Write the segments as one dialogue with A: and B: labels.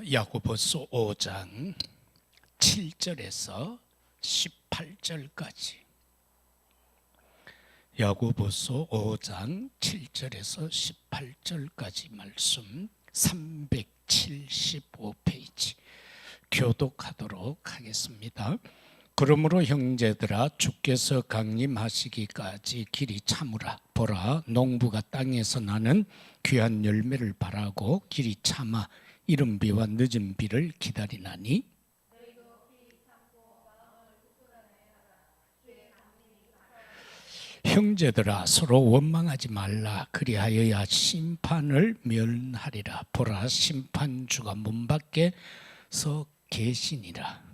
A: 야고보서 5장 7절에서 18절까지. 야고보서 5장 7절에서 18절까지 말씀 375페이지 교독하도록 하겠습니다. 그러므로 형제들아, 주께서 강림하시기까지 길이 참으라. 보라, 농부가 땅에서 나는 귀한 열매를 바라고 길이 참아 이른 비와 늦은 비를 기다리나니, 형제들아, 서로 원망하지 말라. 그리하여야 심판을 면하리라. 보라, 심판주가 문 밖에서 계시니라.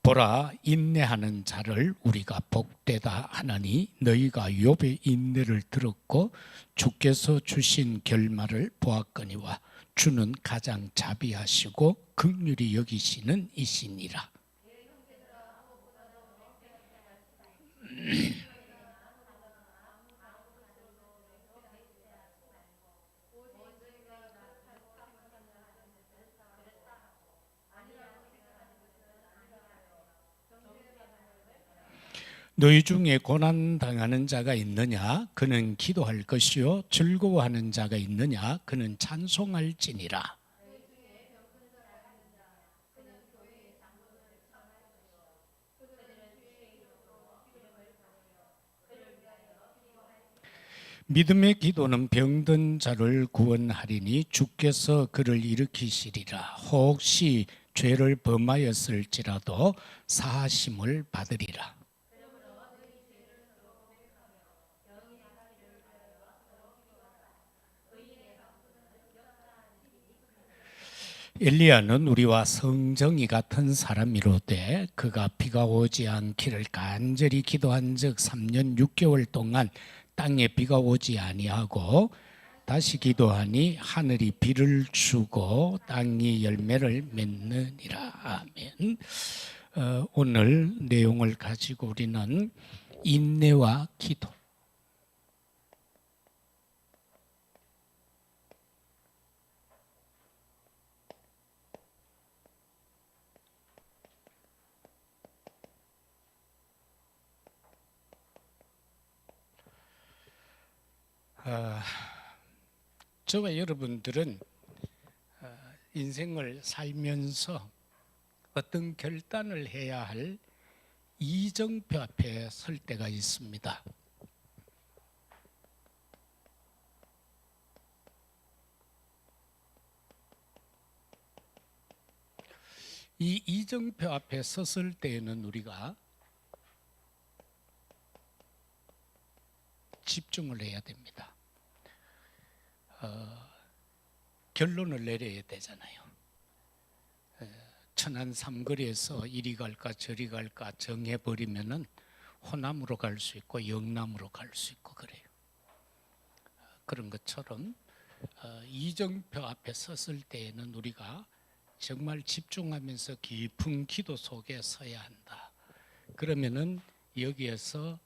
A: 보라, 인내하는 자를 우리가 복되다 하나니, 너희가 욥의 인내를 들었고 주께서 주신 결말을 보았거니와 주는 가장 자비하시고 긍휼히 여기시는 이시니라. 너희 중에 고난당하는 자가 있느냐? 그는 기도할 것이요. 즐거워하는 자가 있느냐? 그는 찬송할지니라. 믿음의 기도는 병든 자를 구원하리니 주께서 그를 일으키시리라. 혹시 죄를 범하였을지라도 사하심을 받으리라. 엘리야는 우리와 성정이 같은 사람이로되 그가 비가 오지 않기를 간절히 기도한 즉 3년 6개월 동안 땅에 비가 오지 아니하고 다시 기도하니 하늘이 비를 주고 땅이 열매를 맺느니라. 아멘. 오늘 내용을 가지고 우리는 인내와 기도, 저와 여러분들은 인생을 살면서 어떤 결단을 해야 할 이정표 앞에 설 때가 있습니다. 이 이정표 앞에 섰을 때에는 우리가 집중을 해야 됩니다. 결론을 내려야 되잖아요. 천안 삼거리에서 이리 갈까 저리 갈까 정해버리면은 호남으로 갈 수 있고 영남으로 갈 수 있고 그래요. 그런 것처럼 이정표 앞에 섰을 때에는 우리가 정말 집중하면서 깊은 기도 속에 서야 한다. 그러면은 여기에서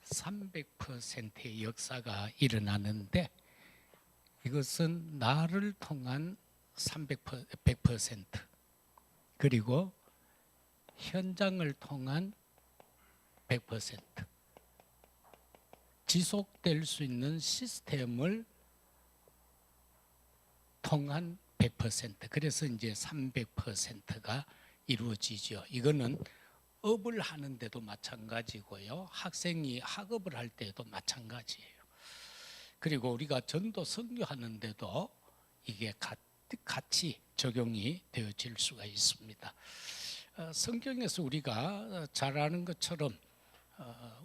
A: 300%의 역사가 일어나는데, 이것은 나를 통한 100% 그리고 현장을 통한 100% 지속될 수 있는 시스템을 통한 100%, 그래서 이제 300%가 이루어지죠. 이거는 업을 하는데도 마찬가지고요. 학생이 학업을 할 때도 마찬가지예요. 그리고 우리가 전도 선교하는데도 이게 같이 적용이 되어질 수가 있습니다. 성경에서 우리가 잘 아는 것처럼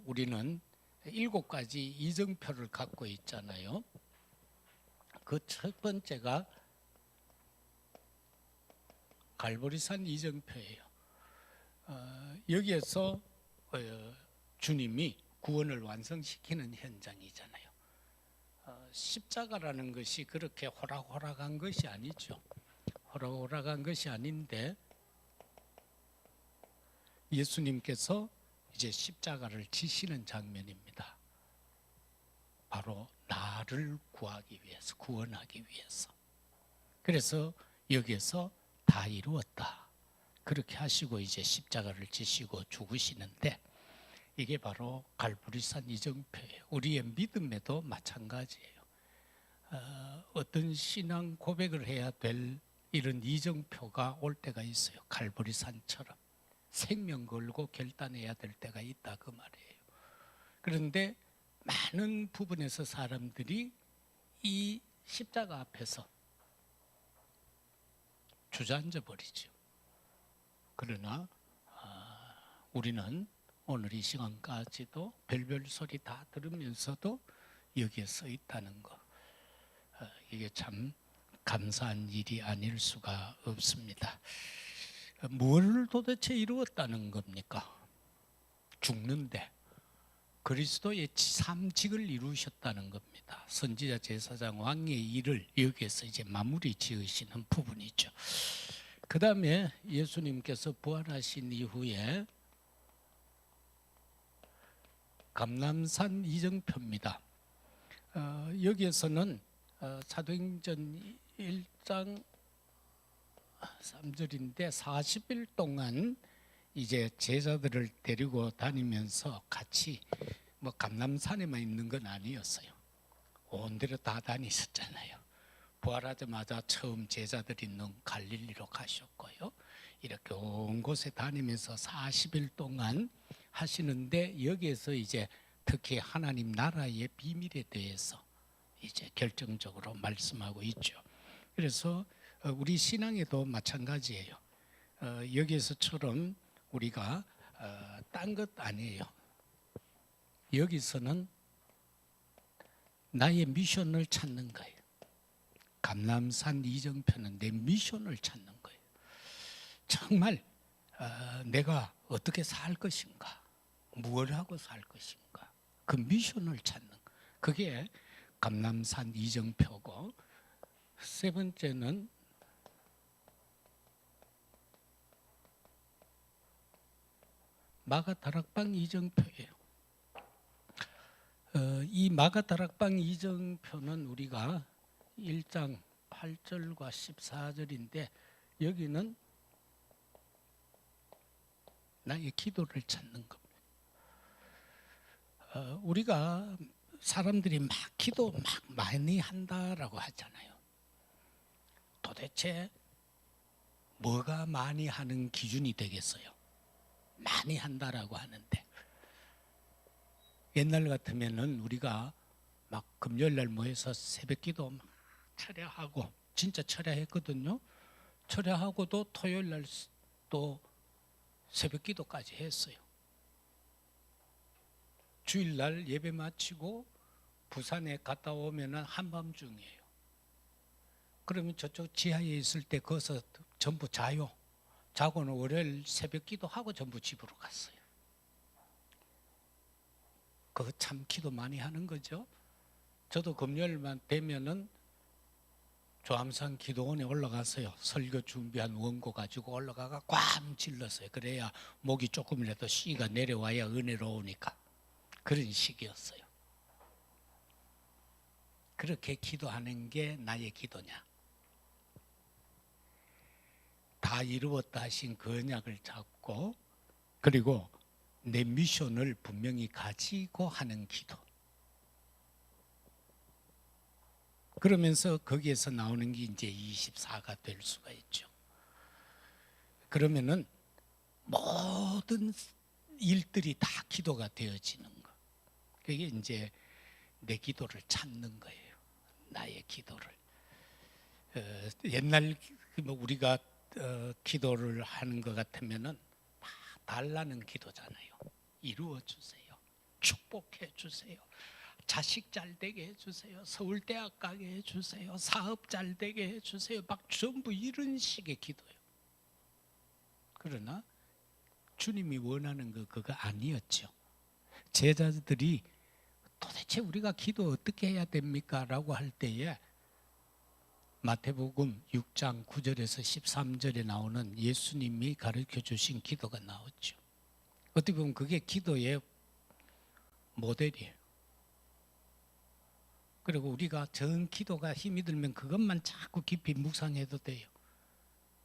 A: 우리는 7가지 이정표를 갖고 있잖아요. 그 첫 번째가 갈보리산 이정표예요. 여기에서 주님이 구원을 완성시키는 현장이잖아요. 십자가라는 것이 그렇게 호락호락한 것이 아니죠. 호락호락한 것이 아닌데 예수님께서 이제 십자가를 지시는 장면입니다. 바로 나를 구하기 위해서, 구원하기 위해서. 그래서 여기에서 다 이루었다. 그렇게 하시고 이제 십자가를 지시고 죽으시는데, 이게 바로 갈보리산 이정표예요. 우리의 믿음에도 마찬가지예요. 어떤 신앙 고백을 해야 될 이런 이정표가 올 때가 있어요. 갈보리산처럼 생명 걸고 결단해야 될 때가 있다, 그 말이에요. 그런데 많은 부분에서 사람들이 이 십자가 앞에서 주저앉아 버리죠. 그러나 우리는 오늘 이 시간까지도 별별 소리 다 들으면서도 여기에 서 있다는 거, 이게 참 감사한 일이 아닐 수가 없습니다. 뭘 도대체 이루었다는 겁니까? 죽는데 그리스도의 삼직을 이루셨다는 겁니다. 선지자, 제사장, 왕의 일을 여기에서 이제 마무리 지으시는 부분이죠. 그 다음에 예수님께서 부활하신 이후에 감람산 이정표입니다. 여기에서는 사도행전 1장 3절인데 40일 동안 이제 제자들을 데리고 다니면서 같이 뭐 감람산에만 있는 건 아니었어요. 온 데로 다 다니셨잖아요. 부활하자마자 처음 제자들 있는 갈릴리로 가셨고요. 이렇게 온 곳에 다니면서 40일 동안 하시는데, 여기에서 이제 특히 하나님 나라의 비밀에 대해서 이제 결정적으로 말씀하고 있죠. 그래서 우리 신앙에도 마찬가지예요. 여기에서처럼 우리가 딴 것 아니에요. 여기서는 나의 미션을 찾는 거예요. 감람산 이정표는 내 미션을 찾는 거예요. 정말 내가 어떻게 살 것인가, 무엇을 하고 살 것인가, 그 미션을 찾는 거. 그게 감람산 이정표고, 세 번째는 마가다락방 이정표예요. 이 마가다락방 이정표는 우리가 1장 8절과 14절인데, 여기는 나의 기도를 찾는 겁니다. 우리가 사람들이 막 기도 막 많이 한다라고 하잖아요. 도대체 뭐가 많이 하는 기준이 되겠어요? 많이 한다라고 하는데, 옛날 같으면은 우리가 막 금요일 날 모여서 새벽 기도 막 철야하고, 진짜 철야했거든요. 철야하고도 토요일 날 또 새벽 기도까지 했어요. 주일 날 예배 마치고 부산에 갔다 오면은 한밤중이에요. 그러면 저쪽 지하에 있을 때 거기서 전부 자요. 자고는 월요일 새벽 기도하고 전부 집으로 갔어요. 그거 참 기도 많이 하는 거죠. 저도 금요일만 되면은 조암산 기도원에 올라가서요, 설교 준비한 원고 가지고 올라가가 꽝 질렀어요. 그래야 목이 조금이라도 씨가 내려와야 은혜로우니까. 그런 식이었어요. 그렇게 기도하는 게 나의 기도냐? 다 이루었다 하신 그 언약을 잡고, 그리고 내 미션을 분명히 가지고 하는 기도. 그러면서 거기에서 나오는 게 이제 24가 될 수가 있죠. 그러면은 모든 일들이 다 기도가 되어지는 거. 그게 이제 내 기도를 찾는 거예요. 나의 기도를. 옛날 우리가 기도를 하는 것 같으면은 막 달라는 기도잖아요. 이루어 주세요. 축복해 주세요. 자식 잘 되게 해주세요. 서울대학 가게 해주세요. 사업 잘 되게 해주세요. 막 전부 이런 식의 기도예요. 그러나 주님이 원하는 거 그거 아니었죠. 제자들이 도대체 우리가 기도 어떻게 해야 됩니까? 라고 할 때에 마태복음 6장 9절에서 13절에 나오는 예수님이 가르쳐 주신 기도가 나왔죠. 어떻게 보면 그게 기도의 모델이에요. 그리고 우리가 전 기도가 힘이 들면 그것만 자꾸 깊이 묵상해도 돼요.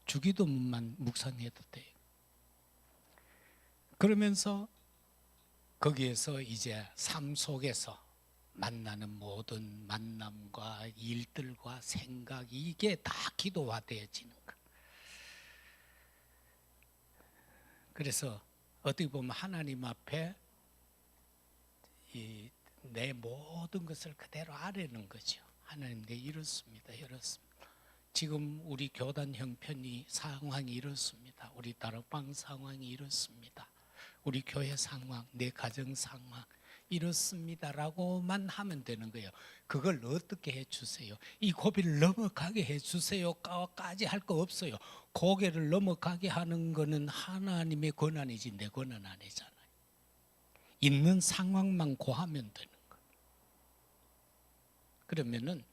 A: 주기도문만 묵상해도 돼요. 그러면서 거기에서 이제 삶 속에서 만나는 모든 만남과 일들과 생각, 이게 다 기도화되어지는 거. 그래서 어떻게 보면 하나님 앞에 내 모든 것을 그대로 아뢰는 거죠. 하나님, 내 이렇습니다. 이렇습니다. 지금 우리 교단 형편이 상황이 이렇습니다. 우리 다락방 상황이 이렇습니다. 우리 교회 상황, 내 가정 상황 이렇습니다라고만 하면 되는 거예요. 그걸 어떻게 해주세요? 이 고비를 넘어가게 해주세요까지 할 거 없어요. 고개를 넘어가게 하는 거는 하나님의 권한이지 내 권한 아니잖아요. 있는 상황만 고하면 되는 거예요. 그러면은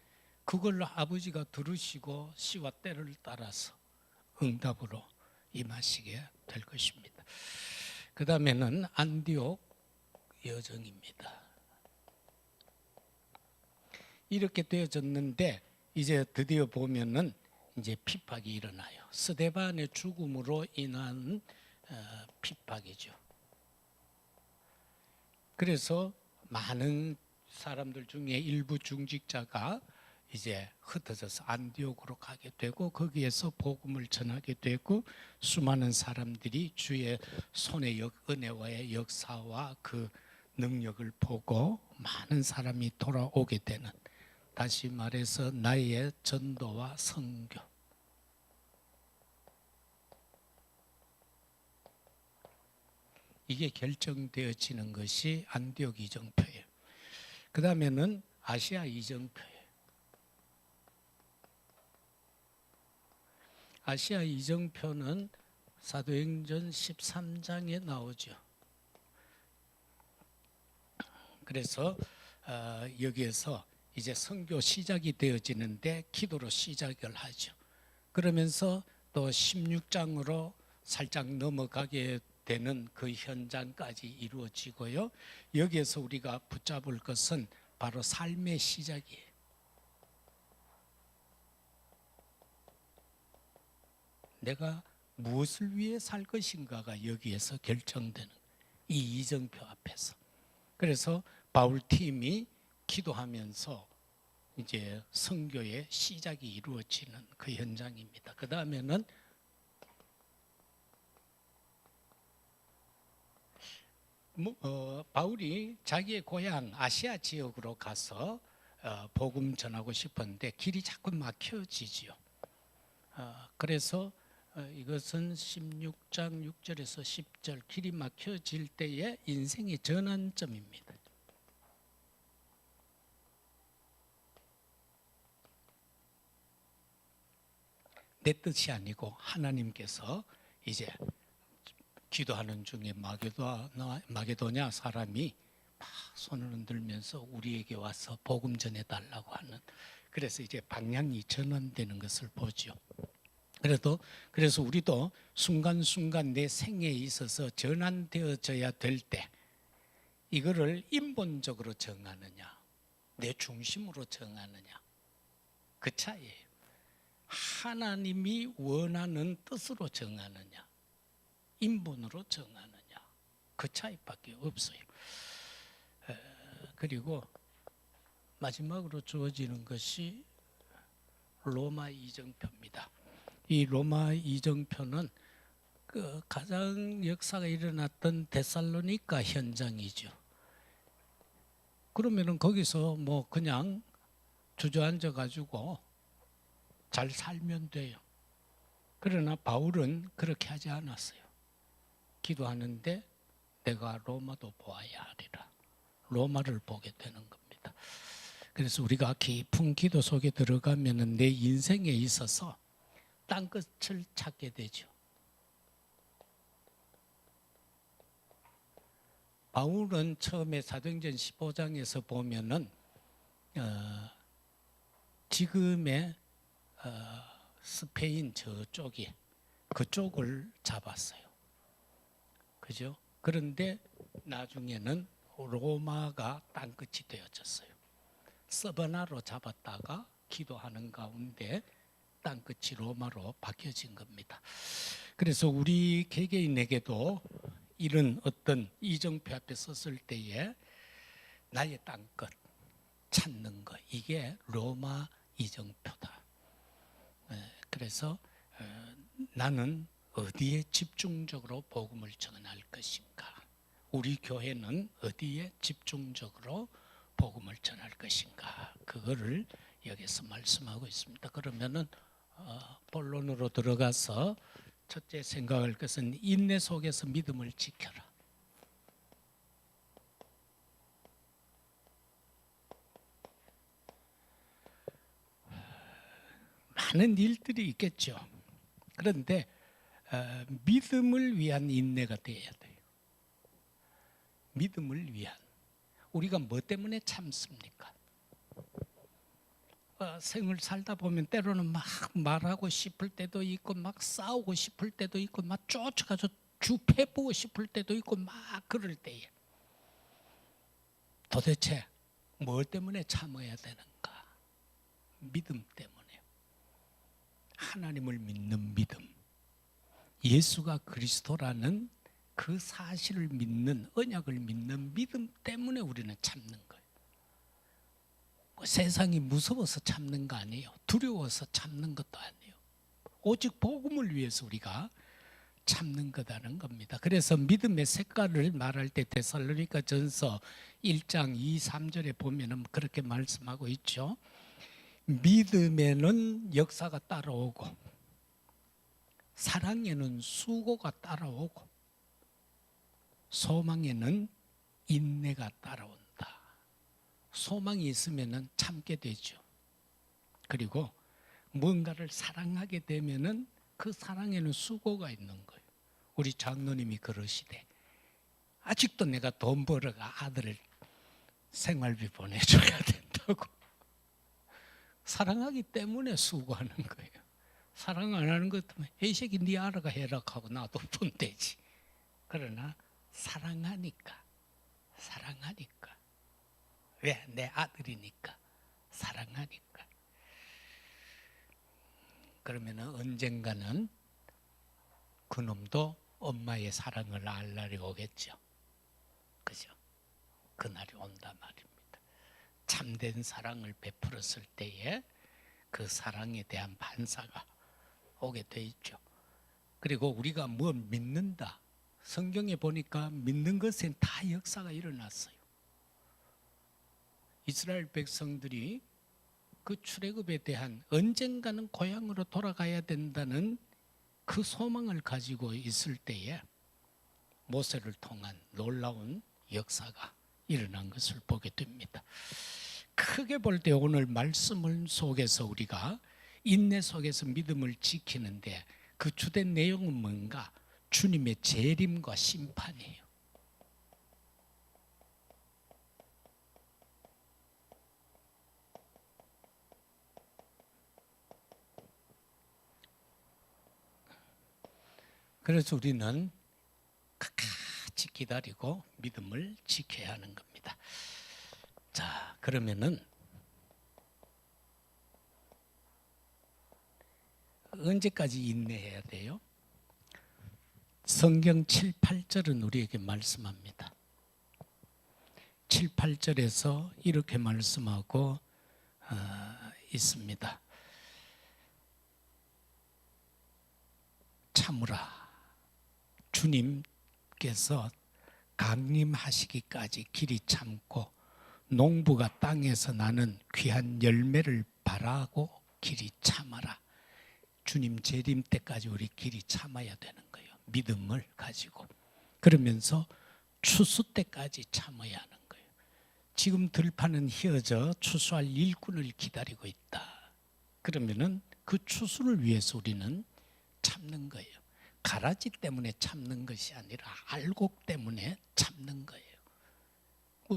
A: 그걸로 아버지가 들으시고 시와 때를 따라서 응답으로 임하시게 될 것입니다. 그 다음에는 안디옥 여정입니다. 이렇게 되어졌는데 이제 드디어 보면은 이제 핍박이 일어나요. 스데반의 죽음으로 인한 핍박이죠. 그래서 많은 사람들 중에 일부 중직자가 이제 흩어져서 안디옥으로 가게 되고 거기에서 복음을 전하게 되고 수많은 사람들이 주의 손의 은혜와의 역사와 그 능력을 보고 많은 사람이 돌아오게 되는, 다시 말해서 나의 전도와 선교, 이게 결정되어지는 것이 안디옥 이정표예요. 그 다음에는 아시아 이정표예요. 아시아 이정표는 사도행전 13장에 나오죠. 그래서 여기에서 이제 선교 시작이 되어지는데 기도로 시작을 하죠. 그러면서 또 16장으로 살짝 넘어가게 되는 그 현장까지 이루어지고요. 여기에서 우리가 붙잡을 것은 바로 삶의 시작이에요. 내가 무엇을 위해 살 것인가가 여기에서 결정되는, 이 이정표 앞에서. 그래서 바울 팀이 기도하면서 이제 선교의 시작이 이루어지는 그 현장입니다. 그 다음에는 바울이 자기의 고향 아시아 지역으로 가서 복음 전하고 싶었는데 길이 자꾸 막혀지지요. 그래서 이것은 16장 6절에서 10절, 길이 막혀질 때의 인생의 전환점입니다. 내 뜻이 아니고 하나님께서 이제 기도하는 중에 마게도냐 사람이 막 손을 흔들면서 우리에게 와서 복음 전해달라고 하는, 그래서 이제 방향이 전환되는 것을 보죠. 그래서 우리도 순간순간 내 생애에 있어서 전환되어져야 될 때 이거를 인본적으로 정하느냐, 내 중심으로 정하느냐, 그 차이예요. 하나님이 원하는 뜻으로 정하느냐, 인본으로 정하느냐, 그 차이밖에 없어요. 그리고 마지막으로 주어지는 것이 로마 이정표입니다. 이 로마 이정표는 그 가장 역사가 일어났던 데살로니가 현장이죠. 그러면은 거기서 뭐 그냥 주저앉아 가지고 잘 살면 돼요. 그러나 바울은 그렇게 하지 않았어요. 기도하는데 내가 로마도 보아야 하리라. 로마를 보게 되는 겁니다. 그래서 우리가 깊은 기도 속에 들어가면은 내 인생에 있어서 땅끝을 찾게 되죠. 바울은 처음에 사도행전 15장에서 보면은 지금의 스페인 저쪽이 그쪽을 잡았어요. 그죠? 그런데 나중에는 로마가 땅끝이 되어졌어요. 서바나로 잡았다가 기도하는 가운데 땅끝이 로마로 바뀌어진 겁니다. 그래서 우리 개개인에게도 이런 어떤 이정표 앞에 섰을 때에 나의 땅끝 찾는 것, 이게 로마 이정표다. 그래서 나는 어디에 집중적으로 복음을 전할 것인가? 우리 교회는 어디에 집중적으로 복음을 전할 것인가? 그거를 여기서 말씀하고 있습니다. 그러면은 본론으로 들어가서 첫째 생각할 것은 인내 속에서 믿음을 지켜라. 많은 일들이 있겠죠. 그런데 믿음을 위한 인내가 되어야 돼요. 믿음을 위한. 우리가 뭐 때문에 참습니까? 생을 살다 보면 때로는 막 말하고 싶을 때도 있고 막 싸우고 싶을 때도 있고 막 쫓아가서 주패보고 싶을 때도 있고 막 그럴 때에 도대체 뭐 때문에 참아야 되는가? 믿음 때문에. 하나님을 믿는 믿음, 예수가 그리스도라는 그 사실을 믿는, 언약을 믿는 믿음 때문에 우리는 참는 거예요. 세상이 무서워서 참는 거 아니에요. 두려워서 참는 것도 아니에요. 오직 복음을 위해서 우리가 참는 거다는 겁니다. 그래서 믿음의 색깔을 말할 때 데살로니가 전서 1장 2, 3절에 보면은 그렇게 말씀하고 있죠. 믿음에는 역사가 따라오고 사랑에는 수고가 따라오고 소망에는 인내가 따라온다. 소망이 있으면 참게 되죠. 그리고 뭔가를 사랑하게 되면은 그 사랑에는 수고가 있는 거예요. 우리 장로님이 그러시대. 아직도 내가 돈 벌어가 아들을 생활비 보내줘야 된다고. 사랑하기 때문에 수고하는 거예요. 사랑 안 하는 것 같으면 이 새끼 네 알아가 해라 하고 놔두면 되지. 그러나 사랑하니까. 왜? 내 아들이니까. 사랑하니까. 그러면 언젠가는 그놈도 엄마의 사랑을 알 날이 오겠죠. 그죠? 그날이 온단 말입니다. 참된 사랑을 베풀었을 때에 그 사랑에 대한 반사가 오게 돼 있죠. 그리고 우리가 뭐 믿는다. 성경에 보니까 믿는 것엔 다 역사가 일어났어요. 이스라엘 백성들이 그 출애굽에 대한 언젠가는 고향으로 돌아가야 된다는 그 소망을 가지고 있을 때에 모세를 통한 놀라운 역사가 일어난 것을 보게 됩니다. 크게 볼 때 오늘 말씀을 속에서 우리가 인내 속에서 믿음을 지키는데 그 주된 내용은 뭔가? 주님의 재림과 심판이에요. 그래서 우리는 끝까지 기다리고 믿음을 지켜야 하는 겁니다. 자, 그러면은 언제까지 인내해야 돼요? 성경 7, 8절은 우리에게 말씀합니다. 7, 8절에서 이렇게 말씀하고 있습니다. 참으라. 주님께서 강림하시기까지 길이 참고 농부가 땅에서 나는 귀한 열매를 바라고 길이 참아라. 주님 재림 때까지 우리 길이 참아야 되는 거예요. 믿음을 가지고. 그러면서 추수 때까지 참아야 하는 거예요. 지금 들판은 휘어져 추수할 일꾼을 기다리고 있다. 그러면은 그 추수를 위해서 우리는 참는 거예요. 가라지 때문에 참는 것이 아니라 알곡 때문에 참는 거예요.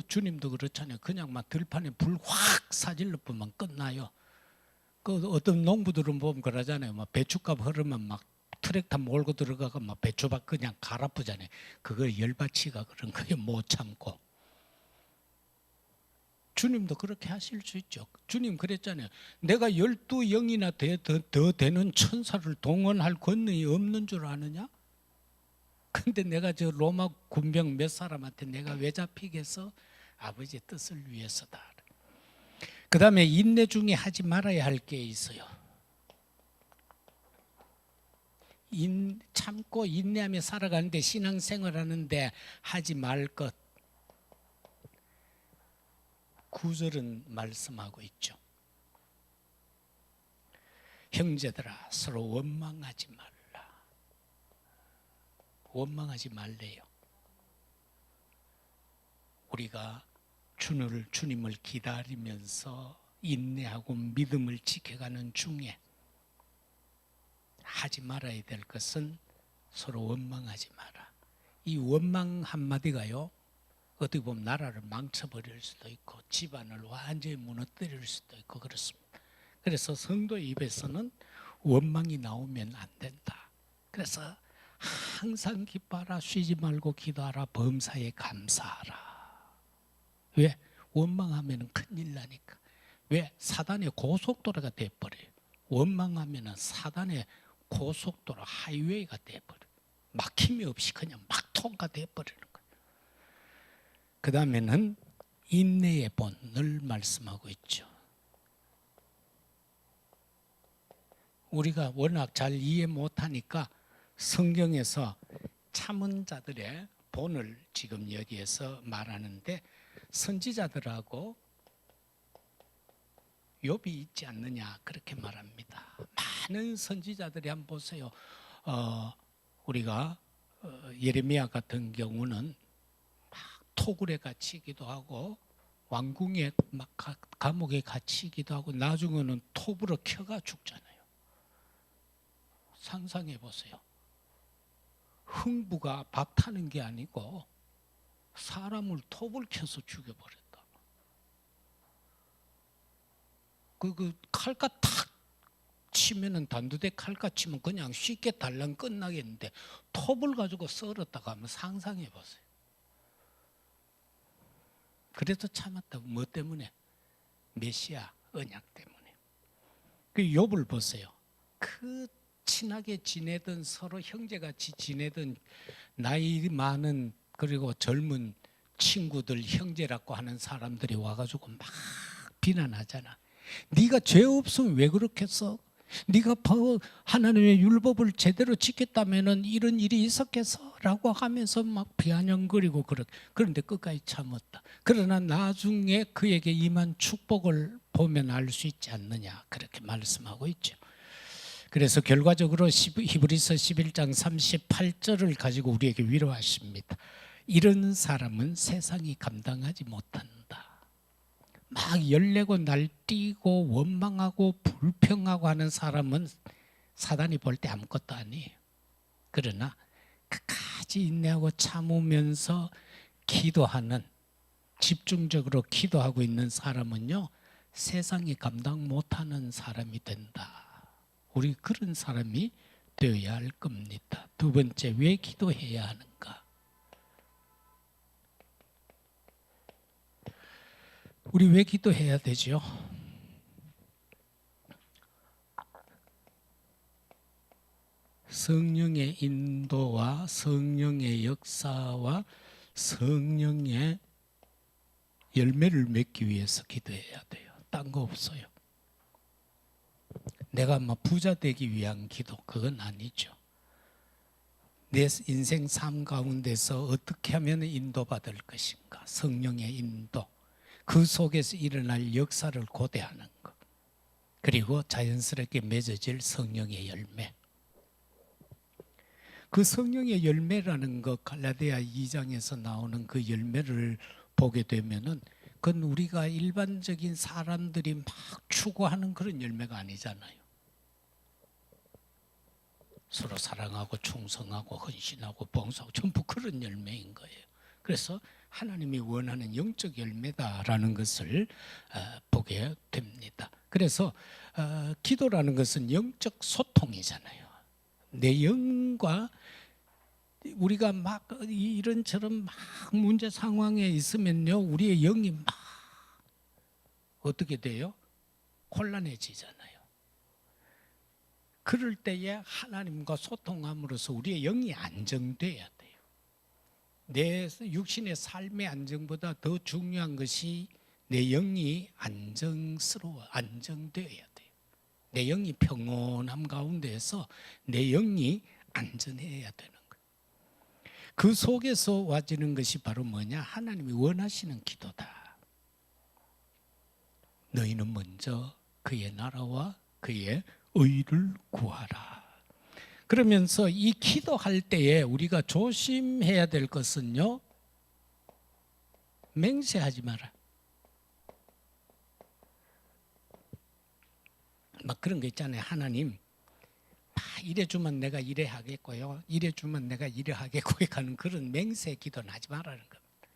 A: 주님도 그렇잖아요. 그냥 막 들판에 불 확 사질러 보면 끝나요. 그 어떤 농부들은 보면 그러잖아요. 막 배추값 흐르면 막 트랙터 몰고 들어가고 막 배추밭 그냥 갈아프잖아요. 그거 열받치가 그런 거예요. 못 참고. 주님도 그렇게 하실 수 있죠. 주님 그랬잖아요. 내가 12영이나 더 되는 천사를 동원할 권능이 없는 줄 아느냐? 근데 내가 저 로마 군병 몇 사람한테 내가 왜 잡히겠어? 아버지의 뜻을 위해서다. 그 다음에 인내 중에 하지 말아야 할 게 있어요. 참고 인내하며 살아가는데, 신앙생활하는데 하지 말 것. 9절은 말씀하고 있죠. 형제들아 서로 원망하지 말라. 원망하지 말래요. 우리가 주님을 기다리면서 인내하고 믿음을 지켜가는 중에 하지 말아야 될 것은 서로 원망하지 마라. 이 원망 한마디가요, 어떻게 보면 나라를 망쳐버릴 수도 있고 집안을 완전히 무너뜨릴 수도 있고 그렇습니다. 그래서 성도 입에서는 원망이 나오면 안 된다. 그래서 항상 기뻐하라, 쉬지 말고 기도하라, 범사에 감사하라. 왜? 원망하면 큰일 나니까. 왜? 사단의 고속도로가 돼버려요. 원망하면 사단의 고속도로, 하이웨이가 돼버려요. 막힘이 없이 그냥 막 통과돼버리는 거예요. 그 다음에는 인내의 본을 말씀하고 있죠. 우리가 워낙 잘 이해 못하니까 성경에서 참은 자들의 본을 지금 여기에서 말하는데, 선지자들하고 욥이 있지 않느냐 그렇게 말합니다. 많은 선지자들이 한번 보세요. 우리가 예레미야 같은 경우는 막 토굴에 갇히기도 하고 왕궁에 막 감옥에 갇히기도 하고 나중에는 톱으로 켜가 죽잖아요. 상상해 보세요. 흥부가 밥 타는 게 아니고 사람을 톱을 켜서 죽여버렸다. 그 칼과 탁 치면은, 단두대 칼과 치면 그냥 쉽게 달랑 끝나겠는데 톱을 가지고 썰었다가 하면 상상해 보세요. 그래서 참았다고. 뭐 때문에? 메시아 언약 때문에. 그 욥을 보세요. 그 친하게 지내던, 서로 형제같이 지내던 나이 많은 그리고 젊은 친구들, 형제라고 하는 사람들이 와가지고 막 비난하잖아. 네가 죄 없으면 왜 그렇게 써? 네가 하나님의 율법을 제대로 지켰다면은 이런 일이 있었겠어? 라고 하면서 막 비아냥거리고 그런데 끝까지 참았다. 그러나 나중에 그에게 임한 축복을 보면 알 수 있지 않느냐 그렇게 말씀하고 있죠. 그래서 결과적으로 히브리서 11장 38절을 가지고 우리에게 위로하십니다. 이런 사람은 세상이 감당하지 못한다. 막 열내고 날뛰고 원망하고 불평하고 하는 사람은 사단이 볼 때 아무것도 아니에요. 그러나 끝까지 인내하고 참으면서 기도하는, 집중적으로 기도하고 있는 사람은요, 세상이 감당 못하는 사람이 된다. 우리 그런 사람이 되어야 할 겁니다. 두 번째, 왜 기도해야 하는가? 우리 왜 기도해야 되죠? 성령의 인도와 성령의 역사와 성령의 열매를 맺기 위해서 기도해야 돼요. 딴 거 없어요. 내가 막 부자 되기 위한 기도, 그건 아니죠. 내 인생 삶 가운데서 어떻게 하면 인도받을 것인가, 성령의 인도, 그 속에서 일어날 역사를 고대하는 것, 그리고 자연스럽게 맺어질 성령의 열매. 그 성령의 열매라는 것, 갈라디아 2장에서 나오는 그 열매를 보게 되면은 그건 우리가 일반적인 사람들이 막 추구하는 그런 열매가 아니잖아요. 서로 사랑하고 충성하고 헌신하고 봉사하고 전부 그런 열매인 거예요. 그래서 하나님이 원하는 영적 열매다라는 것을 보게 됩니다. 그래서 기도라는 것은 영적 소통이잖아요. 내 영과 우리가 막 이런저런 막 문제 상황에 있으면요, 우리의 영이 막 어떻게 돼요? 혼란해지잖아요. 그럴 때에 하나님과 소통함으로써 우리의 영이 안정돼야 돼요. 내 육신의 삶의 안정보다 더 중요한 것이 내 영이 안정되어야 돼요. 내 영이 평온함 가운데에서 내 영이 안전해야 되는 거예요. 그 속에서 와지는 것이 바로 뭐냐? 하나님이 원하시는 기도다. 너희는 먼저 그의 나라와 그의 의를 구하라. 그러면서 이 기도할 때에 우리가 조심해야 될 것은요, 맹세하지 마라. 막 그런 거 있잖아요. 하나님, 이래 주면 내가 이래 하겠고요, 이래 주면 내가 이래 하겠고 하는 그런 맹세 기도는 하지 말라는 겁니다.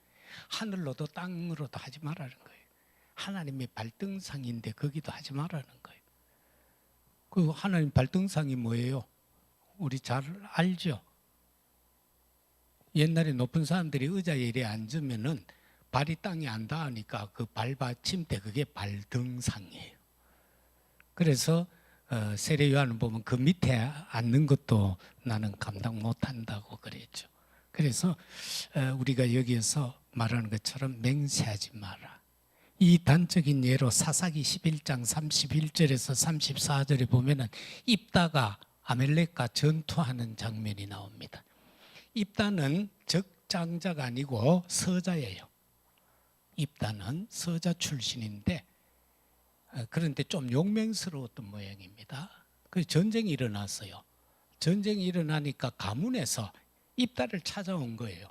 A: 하늘로도 땅으로도 하지 말라는 거예요. 하나님의 발등상인데 거기도 하지 말라는 거예요. 그 하나님 발등상이 뭐예요? 우리 잘 알죠? 옛날에 높은 사람들이 의자에 이래 앉으면은 발이 땅에 안 닿으니까 그 발받침대 그게 발등상이에요. 그래서 세례요한을 보면 그 밑에 앉는 것도 나는 감당 못한다고 그랬죠. 그래서 우리가 여기에서 말하는 것처럼 맹세하지 마라. 이 단적인 예로 사사기 11장 31절에서 34절에 보면은 입다가 아멜렉과 전투하는 장면이 나옵니다. 입다는 적장자가 아니고 서자예요. 입다는 서자 출신인데 그런데 좀 용맹스러웠던 모양입니다. 그 전쟁이 일어났어요. 전쟁이 일어나니까 가문에서 입다를 찾아온 거예요.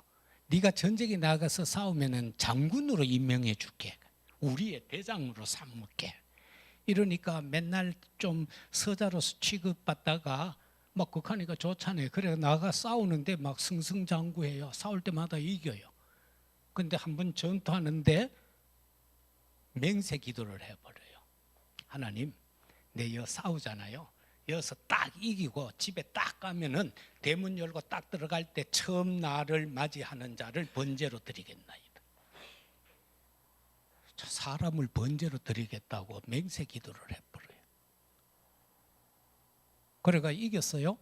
A: 네가 전쟁에 나가서 싸우면은 장군으로 임명해 줄게. 우리의 대장으로 삼을게. 이러니까 맨날 좀 서자로서 취급받다가 막 극하니까 좋잖아요. 그래 나가 싸우는데 막 승승장구해요. 싸울 때마다 이겨요. 근데 한번 전투하는데 맹세 기도를 해버려요. 하나님, 내 여 싸우잖아요. 여기서 딱 이기고 집에 딱 가면은 대문 열고 딱 들어갈 때 처음 나를 맞이하는 자를 번제로 드리겠나이다. 사람을 번제로 드리겠다고 맹세 기도를 해버려요. 그래가 이겼어요.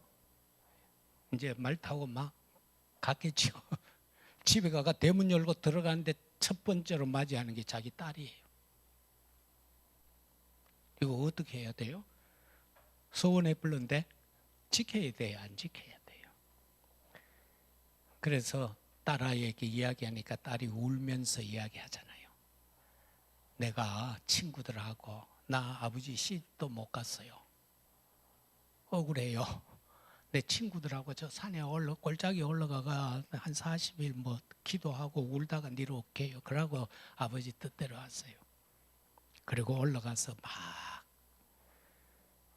A: 이제 말 타고 막 갔겠죠. 집에 가가 대문 열고 들어가는데 첫 번째로 맞이하는 게 자기 딸이에요. 이거 어떻게 해야 돼요? 소원해 불렀는데 지켜야 돼요, 안 지켜야 돼요? 그래서 딸아이에게 이야기하니까 딸이 울면서 이야기하잖아요. 내가 친구들하고 나 아버지 시집도 못 갔어요. 억울해요. 내 친구들하고 저 산에 골짜기 올라가가 한 40일 뭐 기도하고 울다가 내려올게요. 그러고 아버지 뜻대로 왔어요. 그리고 올라가서 막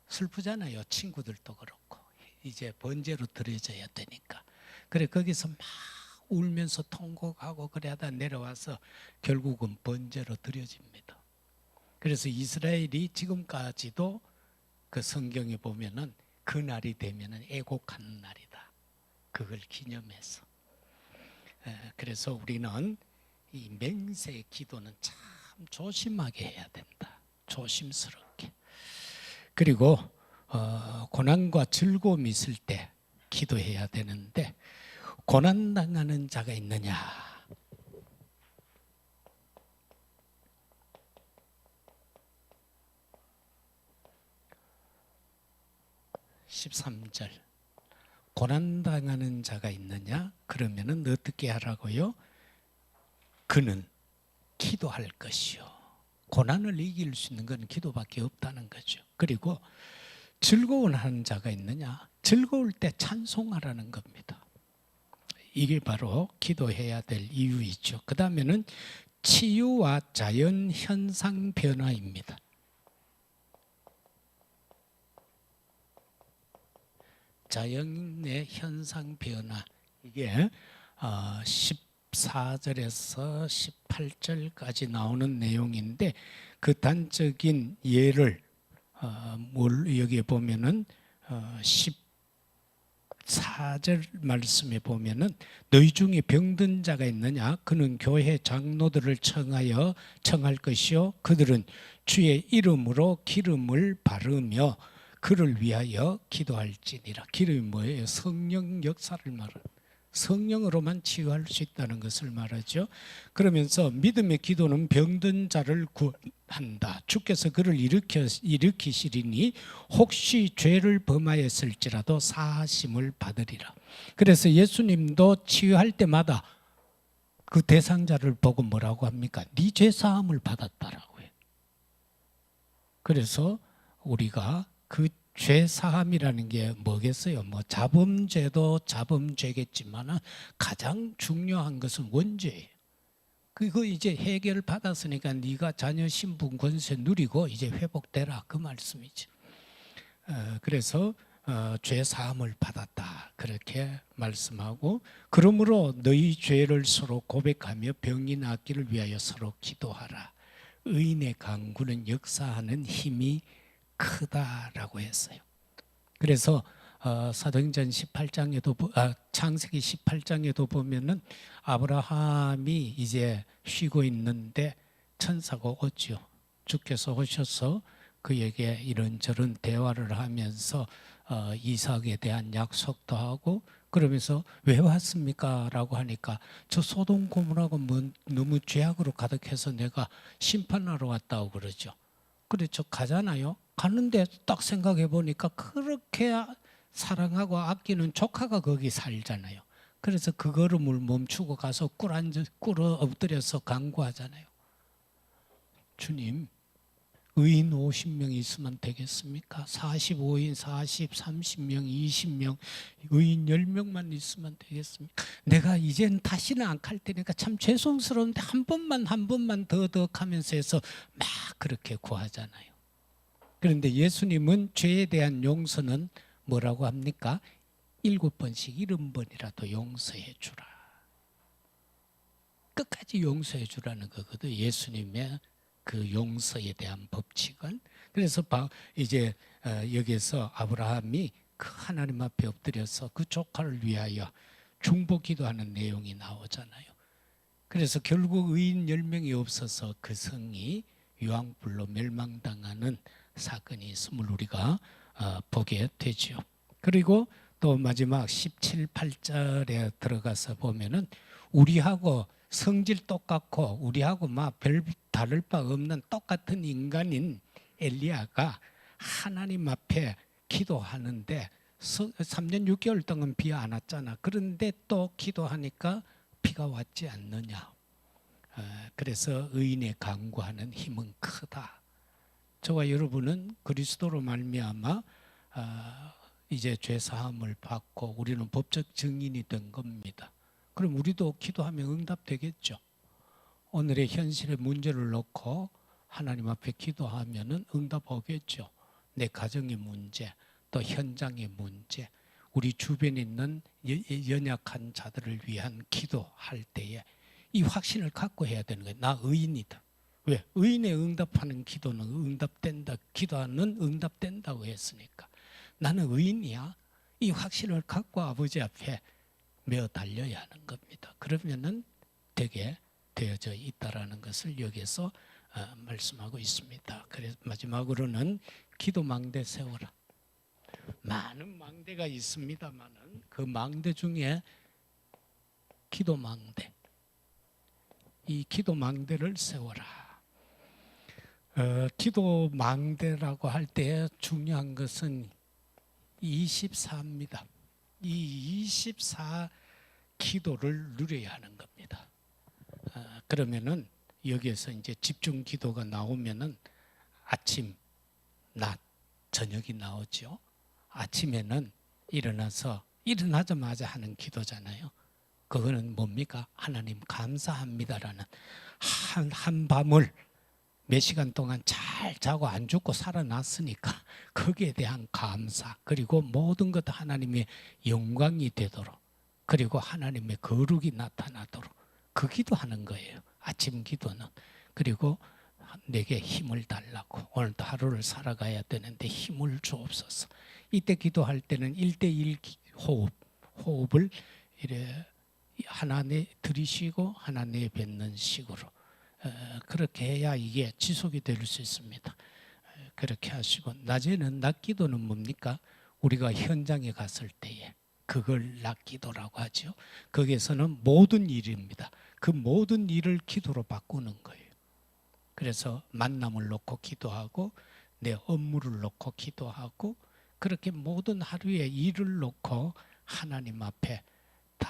A: 슬프잖아요. 친구들도 그렇고 이제 번제로 드려져야 되니까. 그래 거기서 막 울면서 통곡하고 그러다 내려와서 결국은 번제로 드려집니다. 그래서 이스라엘이 지금까지도 그 성경에 보면은 그 날이 되면은 애곡하는 날이다. 그걸 기념해서. 그래서 우리는 이 맹세 기도는 참 조심하게 해야 된다. 조심스럽게. 그리고 고난과 즐거움이 있을 때 기도해야 되는데 고난당하는 자가 있느냐? 13절 고난당하는 자가 있느냐? 그러면은 어떻게 하라고요? 그는 기도할 것이요. 고난을 이길 수 있는 건 기도밖에 없다는 거죠. 그리고 즐거워하는 자가 있느냐? 즐거울 때 찬송하라는 겁니다. 이게 바로 기도해야 될 이유이죠. 그 다음에는 치유와 자연 현상 변화입니다. 자연의 현상 변화, 이게 14절에서 18절까지 나오는 내용인데 그 단적인 예를 여기에 보면은 4절 말씀에 보면은 너희 중에 병든 자가 있느냐 그는 교회 장로들을 청할 것이요 그들은 주의 이름으로 기름을 바르며 그를 위하여 기도할지니라. 기름이 뭐예요? 성령 역사를 말하는, 성령으로만 치유할 수 있다는 것을 말하죠. 그러면서 믿음의 기도는 병든 자를 구한다. 주께서 그를 일으키시리니 혹시 죄를 범하였을지라도 사하심을 받으리라. 그래서 예수님도 치유할 때마다 그 대상자를 보고 뭐라고 합니까? 네 죄 사함을 받았다라고 해요. 그래서 우리가 그 죄 사함이라는 게 뭐겠어요? 뭐 자범죄도 자범죄겠지만 가장 중요한 것은 원죄예요. 그거 이제 해결 받았으니까 네가 자녀 신분 권세 누리고 이제 회복되라 그 말씀이죠. 그래서 죄 사함을 받았다 그렇게 말씀하고 그러므로 너희 죄를 서로 고백하며 병이 낫기를 위하여 서로 기도하라. 의인의 간구는 역사하는 힘이 크다라고 했어요. 그래서 사도행전 18장에도 창세기 18장에도 보면은 아브라함이 이제 쉬고 있는데 천사가 오죠. 주께서 오셔서 그에게 이런저런 대화를 하면서 이삭에 대한 약속도 하고 그러면서 왜 왔습니까? 라고 하니까 저 소돔 고모라고 너무 죄악으로 가득해서 내가 심판하러 왔다고 그러죠. 그렇죠. 가잖아요. 가는데 딱 생각해 보니까 그렇게 사랑하고 아끼는 조카가 거기 살잖아요. 그래서 그 걸음을 멈추고 가서 꿇어 엎드려서 간구하잖아요. 주님, 의인 50명 있으면 되겠습니까? 45인, 40, 30명, 20명, 의인 10명만 있으면 되겠습니까? 내가 이젠 다시는 안 갈 테니까 참 죄송스러운데 한 번만 더 하면서 해서 막 그렇게 구하잖아요. 그런데 예수님은 죄에 대한 용서는 뭐라고 합니까? 7번씩 70번이라도 용서해 주라. 끝까지 용서해 주라는 거거든. 예수님의 그 용서에 대한 법칙은. 그래서 이제 여기서 아브라함이 그 하나님 앞에 엎드려서 그 조카를 위하여 중보기도하는 내용이 나오잖아요. 그래서 결국 의인 10명이 없어서 그 성이 유황불로 멸망당하는 사건이 있음을 우리가 보게 되죠. 그리고 또 마지막 17, 8절에 들어가서 보면은 우리하고 성질 똑같고 우리하고 막 별 다를 바 없는 똑같은 인간인 엘리야가 하나님 앞에 기도하는데 3년 6개월 동안 비 안 왔잖아. 그런데 또 기도하니까 비가 왔지 않느냐. 그래서 의인의 간구하는 힘은 크다. 저와 여러분은 그리스도로 말미암아 이제 죄 사함을 받고 우리는 법적 증인이 된 겁니다. 그럼 우리도 기도하면 응답되겠죠. 오늘의 현실의 문제를 놓고 하나님 앞에 기도하면은 응답 오겠죠. 내 가정의 문제, 또 현장의 문제, 우리 주변에 있는 연약한 자들을 위한 기도할 때에 이 확신을 갖고 해야 되는 거예요. 나 의인이다. 왜? 의인의 응답하는 기도는 응답된다. 기도하는 응답된다고 했으니까. 나는 의인이야. 이 확신을 갖고 아버지 앞에 메어 달려야 하는 겁니다. 그러면은 되게 되어져 있다라는 것을 여기서 말씀하고 있습니다. 그래서 마지막으로는 기도 망대 세워라. 많은 망대가 있습니다만은 그 망대 중에 기도 망대. 이 기도 망대를 세워라. 기도 망대라고 할 때 중요한 것은 24입니다. 이 24 기도를 누려야 하는 겁니다. 그러면은 여기에서 이제 집중 기도가 나오면은 아침, 낮, 저녁이 나오죠. 아침에는 일어나자마자 하는 기도잖아요. 그거는 뭡니까? 하나님 감사합니다라는 한 밤을 몇 시간 동안 잘 자고 안 죽고 살아났으니까 거기에 대한 감사, 그리고 모든 것 하나님의 영광이 되도록, 그리고 하나님의 거룩이 나타나도록 그 기도하는 거예요. 아침 기도는. 그리고 내게 힘을 달라고, 오늘도 하루를 살아가야 되는데 힘을 주옵소서. 이때 기도할 때는 1대1 호흡을 이래 하나 내 들이쉬고 하나 내뱉는 식으로 그렇게 해야 이게 지속이 될 수 있습니다. 그렇게 하시고 낮에는 낮기도는 뭡니까? 우리가 현장에 갔을 때에 그걸 낮기도라고 하죠. 거기에서는 모든 일입니다. 그 모든 일을 기도로 바꾸는 거예요. 그래서 만남을 놓고 기도하고 내 업무를 놓고 기도하고 그렇게 모든 하루의 일을 놓고 하나님 앞에 다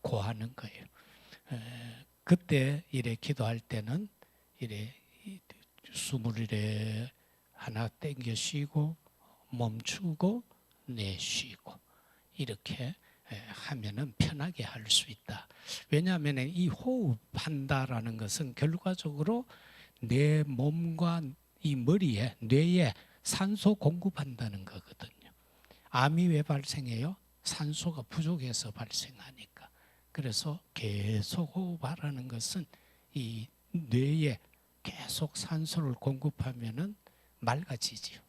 A: 고하는 거예요. 그때 이래 기도할 때는 이래 숨을 이래 하나 땡겨 쉬고 멈추고 내쉬고 이렇게 하면은 편하게 할 수 있다. 왜냐하면 이 호흡한다라는 것은 결과적으로 내 몸과 이 머리에 뇌에 산소 공급한다는 거거든요. 암이 왜 발생해요? 산소가 부족해서 발생하니까. 그래서 계속 호흡하라는 것은 이 뇌에 계속 산소를 공급하면은 맑아지지요.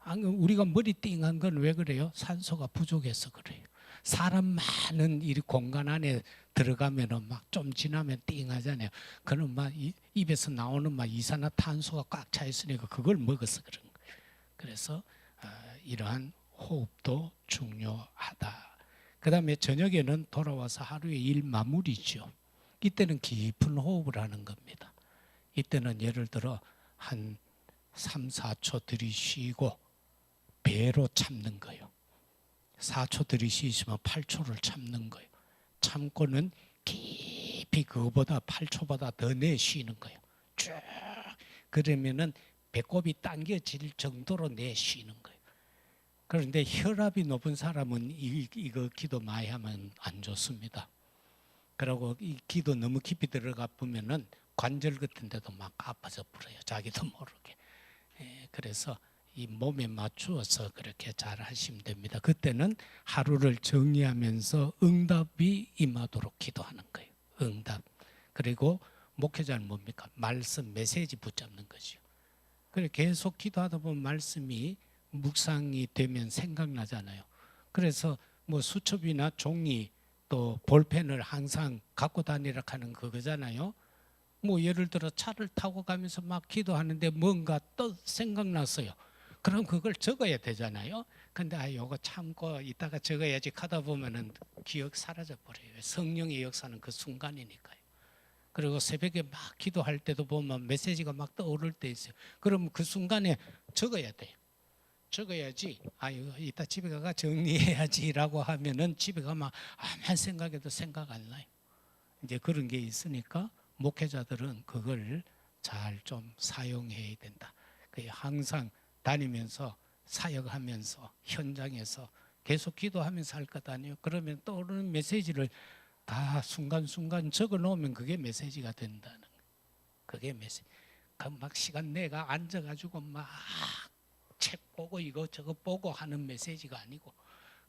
A: 우리가 머리 띵한 건 왜 그래요? 산소가 부족해서 그래요. 사람 많은 이 공간 안에 들어가면은 막 좀 지나면 띵하잖아요. 그는 막 입에서 나오는 막 이산화탄소가 꽉 차 있으니까 그걸 먹어서 그런 거예요. 그래서 이러한 호흡도 중요하다. 그다음에 저녁에는 돌아와서 하루의 일 마무리죠. 이때는 깊은 호흡을 하는 겁니다. 이때는 예를 들어 한 3, 4초 들이쉬고 배로 참는 거예요. 4초 들이쉬시면 8초를 참는 거예요. 참고는 깊이 그거보다 8초보다 더 내쉬는 거예요. 쭉 그러면은 배꼽이 당겨질 정도로 내쉬는 거예요. 그런데 혈압이 높은 사람은 이거 기도 많이 하면 안 좋습니다. 그리고 이 기도 너무 깊이 들어가 보면은 관절 같은 데도 막 아파져 버려요. 자기도 모르게. 그래서 이 몸에 맞추어서 그렇게 잘 하시면 됩니다. 그때는 하루를 정리하면서 응답이 임하도록 기도하는 거예요. 응답. 그리고 목회자는 뭡니까? 말씀, 메시지 붙잡는 거죠. 그래 계속 기도하다 보면 말씀이 묵상이 되면 생각나잖아요. 그래서 뭐 수첩이나 종이 또 볼펜을 항상 갖고 다니라 하는 그거잖아요. 뭐 예를 들어 차를 타고 가면서 막 기도하는데 뭔가 또 생각났어요. 그럼 그걸 적어야 되잖아요. 근데 요거 참고 이따가 적어야지 하다 보면은 기억 사라져 버려요. 성령의 역사는 그 순간이니까요. 그리고 새벽에 막 기도할 때도 보면 메시지가 막 떠오를 때 있어요. 그럼 그 순간에 적어야 돼요. 적어야지 이따 집에 가서 정리해야지라고 하면은 집에 가면 아무리 생각해도 생각 안 나요. 이제 그런 게 있으니까 목회자들은 그걸 잘 좀 사용해야 된다. 항상 다니면서 사역하면서 현장에서 계속 기도하면서 할 것 아니에요. 그러면 떠오르는 메시지를 다 순간순간 적어 놓으면 그게 메시지가 된다는 거예요. 그게 메시지. 막 시간 내가 앉아가지고 막 책 보고 이거 보고 하는 메시지가 아니고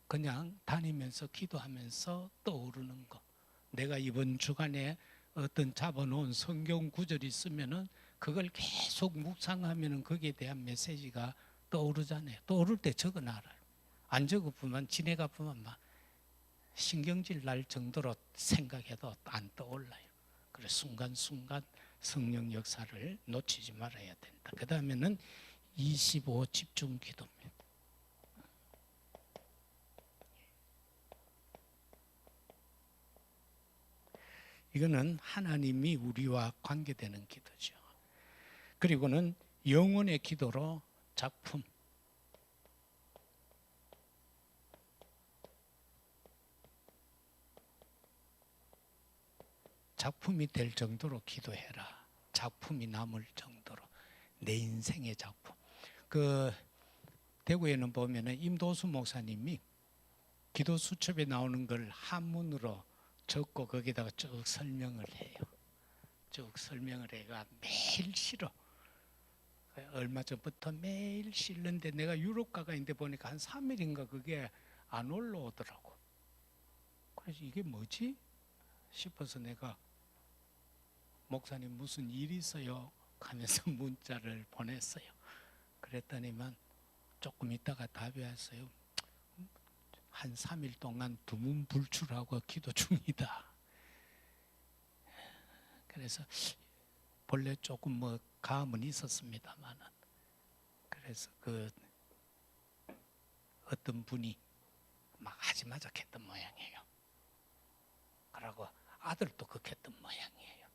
A: 그냥 다니면서 기도하면서 떠오르는 거. 내가 이번 주간에 어떤 잡아놓은 성경 구절이 있으면은 그걸 계속 묵상하면은 거기에 대한 메시지가 떠오르잖아요. 떠오를 때 적어놔라요. 안 적어보면 지내가 보면 막 신경질 날 정도로 생각해도 안 떠올라요. 그래서 순간순간 성령 역사를 놓치지 말아야 된다. 그 다음에는 25 집중 기도입니다. 이거는 하나님이 우리와 관계되는 기도죠. 그리고는 영혼의 기도로 작품. 작품이 될 정도로 기도해라. 작품이 남을 정도로. 내 인생의 작품. 대구에는 보면은 임도수 목사님이 기도 수첩에 나오는 걸 한문으로 적고 거기다가 쭉 설명을 해요. 쭉 설명을 해가 매일 실어. 얼마 전부터 매일 실는데 내가 유럽 가가 있는데 보니까 한 3일인가 그게 안 올라오더라고. 그래서 이게 뭐지? 싶어서 내가 목사님 무슨 일이 있어요? 하면서 문자를 보냈어요. 그랬더니만 조금 있다가 답이 왔어요. 한 3일 동안 두문불출하고 기도 중이다. 그래서 본래 조금 뭐 감은 있었습니다만은, 그래서 그 어떤 분이 막 하지마자 했던 모양이에요. 그러고 아들도 그랬던 모양이에요.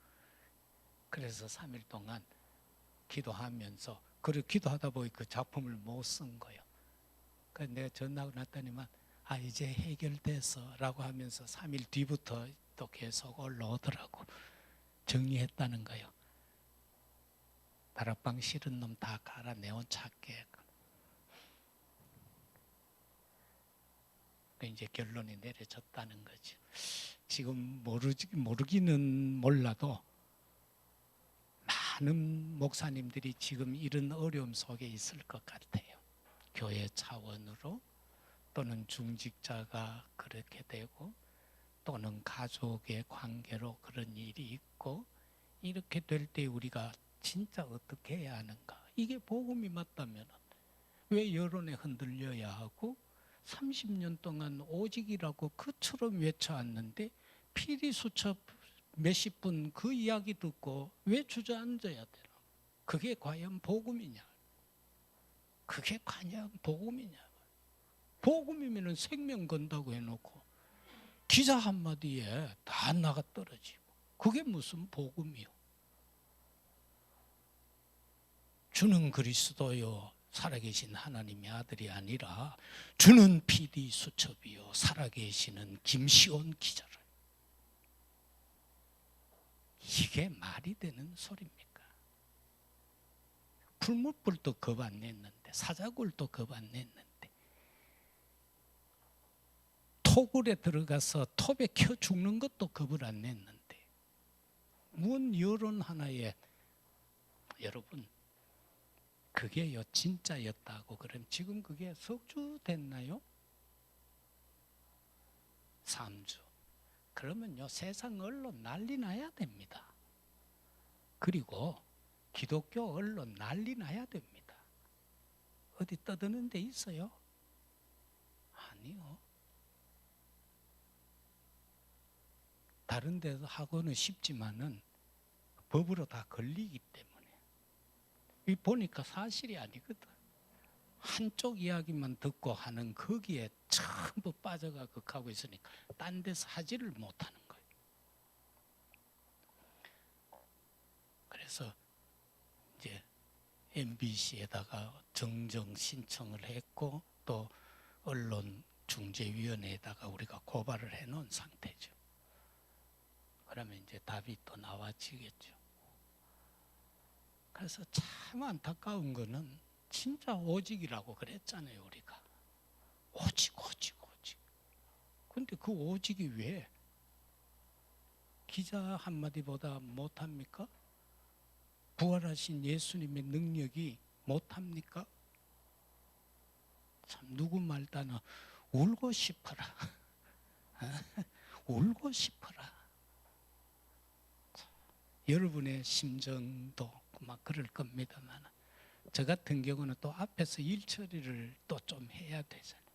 A: 그래서 3일 동안 기도하면서, 그리고 기도하다 보니 그 작품을 못 쓴 거예요. 그래서 내가 전화하고 났더니만 이제 해결돼서 라고 하면서 3일 뒤부터 또 계속 올라오더라고. 정리했다는 거예요. 다락방 싫은 놈 다 갈아 내온 찾게. 이제 결론이 내려졌다는 거죠. 지금 모르기는 몰라도 많은 목사님들이 지금 이런 어려움 속에 있을 것 같아요. 교회 차원으로, 또는 중직자가 그렇게 되고, 또는 가족의 관계로 그런 일이 있고, 이렇게 될 때 우리가 진짜 어떻게 해야 하는가? 이게 복음이 맞다면 왜 여론에 흔들려야 하고, 30년 동안 오직이라고 그처럼 외쳐왔는데 피리수첩 몇십 분 그 이야기 듣고 왜 주저앉아야 되나? 그게 과연 복음이냐? 그게 과연 복음이냐? 복음이면 생명 건다고 해놓고 기자 한마디에 다 나가 떨어지고, 그게 무슨 복음이요? 주는 그리스도요 살아계신 하나님의 아들이 아니라 주는 PD 수첩이요 살아계시는 김시온 기자를. 이게 말이 되는 소리입니까? 풀무불도 겁 안 냈는데, 사자굴도 겁 안 냈는데, 토굴에 들어가서 톱에 켜 죽는 것도 겁을 안 냈는데, 무슨 여론 하나에, 여러분 그게요 진짜였다고 그럼 지금 그게 석주 됐나요? 3주. 그러면요 세상 언론 난리 나야 됩니다. 그리고 기독교 언론 난리 나야 됩니다. 어디 떠드는 데 있어요? 아니요. 다른 데서 하고는 쉽지만은 법으로 다 걸리기 때문에. 이 보니까 사실이 아니거든. 한쪽 이야기만 듣고 하는 거기에 전부 빠져가고 하고 있으니까 딴 데서 하지를 못하는 거예요. 그래서 이제 MBC에다가 정정 신청을 했고, 또 언론중재위원회에다가 우리가 고발을 해놓은 상태죠. 그러면 이제 답이 또 나와지겠죠. 그래서 참 안타까운 거는 진짜 오직이라고 그랬잖아요, 우리가. 오직. 근데 그 오직이 왜 기자 한마디보다 못합니까? 부활하신 예수님의 능력이 못합니까? 참 누구 말다나 울고 싶어라. 울고 싶어라. 여러분의 심정도 막 그럴 겁니다만, 저 같은 경우는 또 앞에서 일 처리를 또 좀 해야 되잖아요.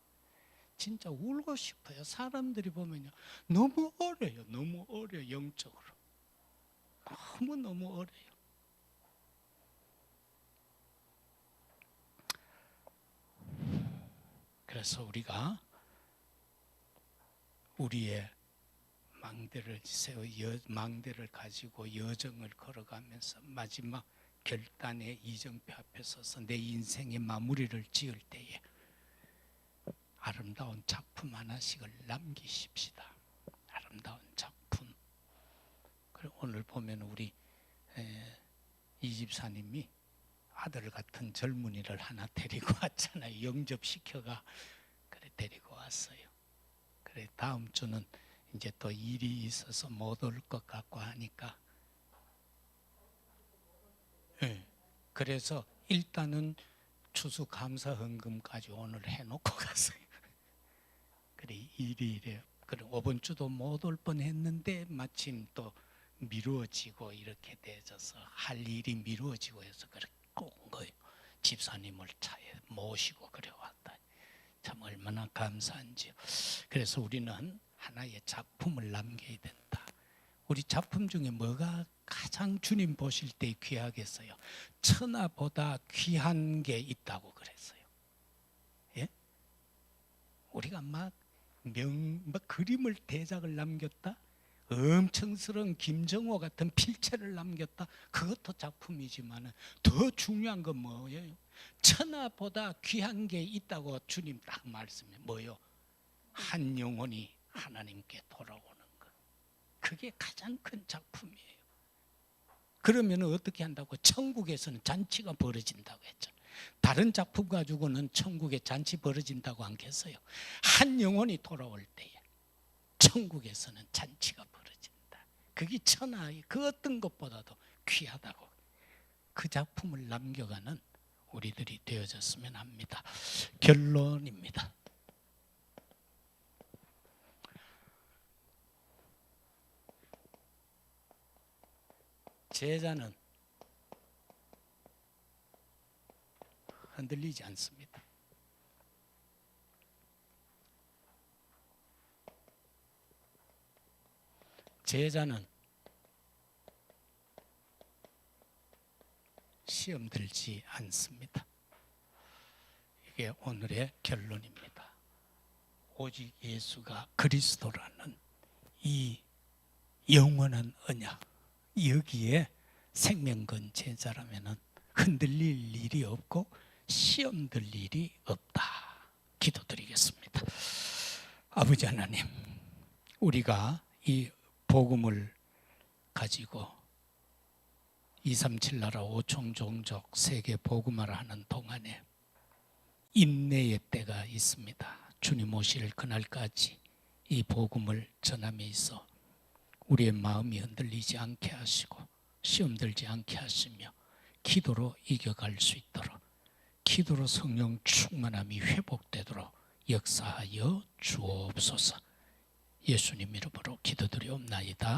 A: 진짜 울고 싶어요. 사람들이 보면요 너무 어려요. 너무 어려요. 영적으로 너무 어려요. 그래서 우리가 우리의 망대를 가지고 여정을 걸어가면서 마지막 결단의 이정표 앞에 서서 내 인생의 마무리를 지을 때에 아름다운 작품 하나씩을 남기십시다. 아름다운 작품. 그리고 오늘 보면 우리 이 집사님이 아들 같은 젊은이를 하나 데리고 왔잖아요. 영접시켜가 그래 데리고 왔어요. 그래 다음 주는 이제 또 일이 있어서 못 올 것 같고 하니까, 그래서 일단은 추수감사헌금까지 오늘 해놓고 갔어요. 그래 일이 이래. 그래 5번 주도 못 올 뻔했는데 마침 또 미루어지고 이렇게 되어서 할 일이 미루어지고 해서 그렇게 온 거예요. 집사님을 차에 모시고 그래 왔다. 참 얼마나 감사한지요. 그래서 우리는 하나의 작품을 남겨야 된다. 우리 작품 중에 뭐가 가장 주님 보실 때 귀하겠어요? 천하보다 귀한 게 있다고 그랬어요. 예? 우리가 막 그림을 대작을 남겼다? 엄청스러운 김정호 같은 필체를 남겼다? 그것도 작품이지만 더 중요한 건 뭐예요? 천하보다 귀한 게 있다고 주님 딱 말씀해. 뭐요? 한 영혼이 하나님께 돌아오는 것. 그게 가장 큰 작품이에요. 그러면 어떻게 한다고? 천국에서는 잔치가 벌어진다고 했잖아요. 다른 작품 가지고는 천국에 잔치 벌어진다고 않겠어요? 한 영혼이 돌아올 때에 천국에서는 잔치가 벌어진다. 그게 천하의 그 어떤 것보다도 귀하다고. 그 작품을 남겨가는 우리들이 되어졌으면 합니다. 결론입니다. 제자는 흔들리지 않습니다. 제자는 시험 들지 않습니다. 이게 오늘의 결론입니다. 오직 예수가 그리스도라는 이 영원한 언약, 여기에 생명건 제자라면 흔들릴 일이 없고 시험 들 일이 없다. 기도드리겠습니다. 아버지 하나님, 우리가 이 복음을 가지고 237 나라 5천 종족 세계 복음화를 하는 동안에 인내의 때가 있습니다. 주님 오실 그날까지 이 복음을 전함에 있어 우리의 마음이 흔들리지 않게 하시고 시험 들지 않게 하시며 기도로 이겨갈 수 있도록, 기도로 성령 충만함이 회복되도록 역사하여 주옵소서. 예수님 이름으로 기도드리옵나이다.